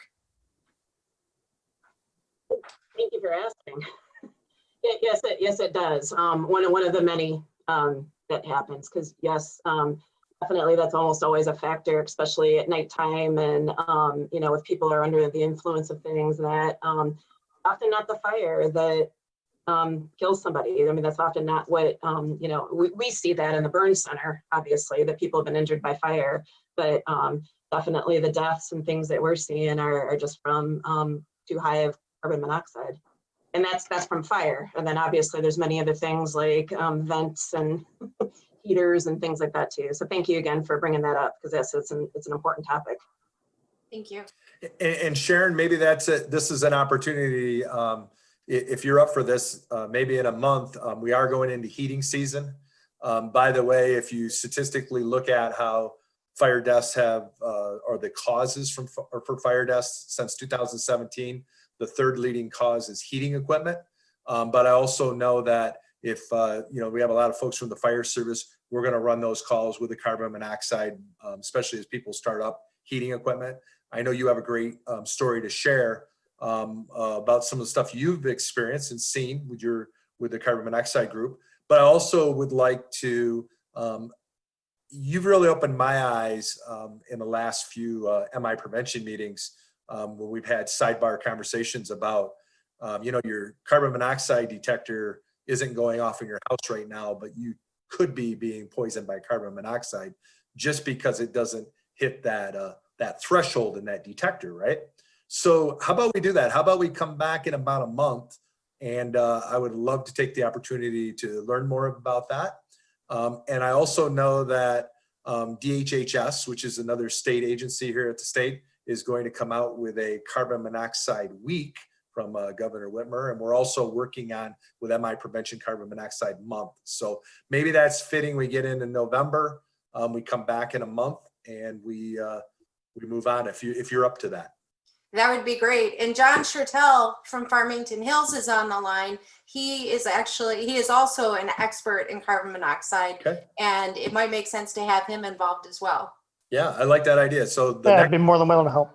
Thank you for asking. Yes, it does. One of the many that happens, because yes, definitely that's almost always a factor, especially at nighttime, and if people are under the influence of things that often not the fire that kills somebody. I mean, that's often not what we see that in the burn center, obviously, that people have been injured by fire, but definitely the deaths and things that we're seeing are just from too high of carbon monoxide. And that's from fire. And then obviously there's many other things like vents and heaters and things like that too. So thank you again for bringing that up, because yes, it's an important topic. Thank you. And Sharon, maybe this is an opportunity. If you're up for this, maybe in a month, we are going into heating season. By the way, if you statistically look at how fire deaths have, or the causes for fire deaths since 2017. The third leading cause is heating equipment. But I also know that if, we have a lot of folks from the fire service, we're going to run those calls with the carbon monoxide, especially as people start up heating equipment. I know you have a great story to share about some of the stuff you've experienced and seen with the carbon monoxide group. But I also would like to, you've really opened my eyes in the last few MI prevention meetings when we've had sidebar conversations about, your carbon monoxide detector isn't going off in your house right now, but you could be being poisoned by carbon monoxide just because it doesn't hit that threshold in that detector, right? So how about we do that? How about we come back in about a month, and I would love to take the opportunity to learn more about that. And I also know that DHHS, which is another state agency here at the state, is going to come out with a carbon monoxide week from Governor Whitmer. And we're also working on with MI Prevention Carbon Monoxide Month. So maybe that's fitting. We get into November, we come back in a month, and we move on if you're up to that. That would be great. And John Schertel from Farmington Hills is on the line. He is also an expert in carbon monoxide, Okay. and it might make sense to have him involved as well. Yeah, I like that idea. So Yeah, I'd be more than willing to help.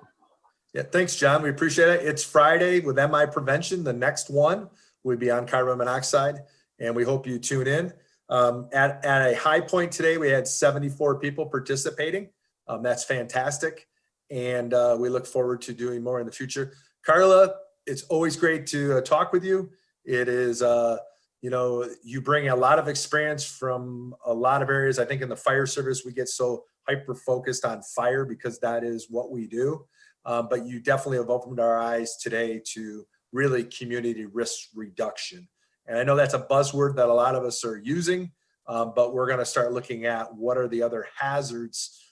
yeah, thanks, John. We appreciate it. It's Friday with MI Prevention. The next one would be on carbon monoxide, and we hope you tune in. At a high point today, we had 74 people participating. That's fantastic. And we look forward to doing more in the future. Carla, it's always great to talk with you. It is, you bring a lot of experience from a lot of areas. I think in the fire service, we get so hyper-focused on fire because that is what we do. But you definitely have opened our eyes today to really community risk reduction. And I know that's a buzzword that a lot of us are using, but we're going to start looking at what are the other hazards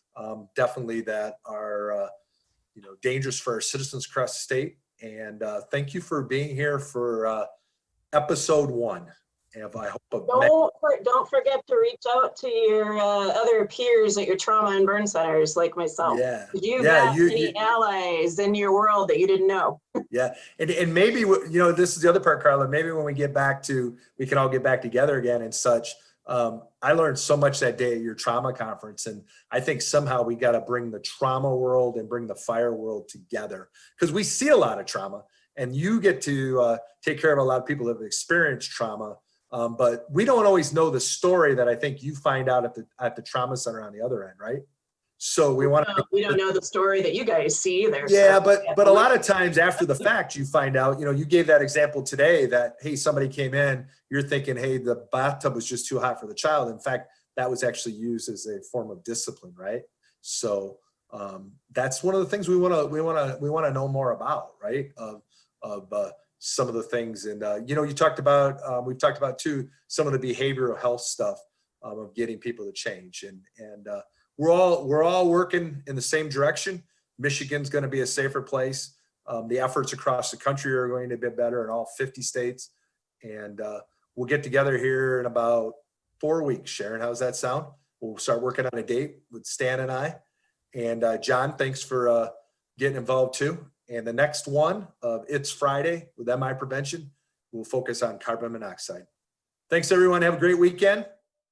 definitely that are, dangerous for our citizens across the state. And thank you for being here for episode 1. And I hope Don't forget to reach out to your other peers at your trauma and burn centers like myself. Yeah. You Yeah, got any allies in your world that you didn't know. Yeah. And maybe, this is the other part, Carla, maybe when we can all get back together again and such. I learned so much that day at your trauma conference, and I think somehow we got to bring the trauma world and bring the fire world together, because we see a lot of trauma, and you get to take care of a lot of people that have experienced trauma, but we don't always know the story that I think you find out at the trauma center on the other end, right? So we want to. We don't know the story that you guys see either. Yeah, so but a lot of times after the fact, you find out, you gave that example today that, hey, somebody came in, you're thinking, hey, the bathtub was just too hot for the child. In fact, that was actually used as a form of discipline, right? So that's one of the things we want to know more about, right? Of some of the things, and we've talked about too some of the behavioral health stuff of getting people to change, and we're all working in the same direction. Michigan's going to be a safer place. The efforts across the country are going to be better in all 50 states. And we'll get together here in about 4 weeks. Sharon, how's that sound? We'll start working on a date with Stan and I. And John, thanks for getting involved too. And the next one of It's Friday with MI Prevention, we'll focus on carbon monoxide. Thanks, everyone. Have a great weekend.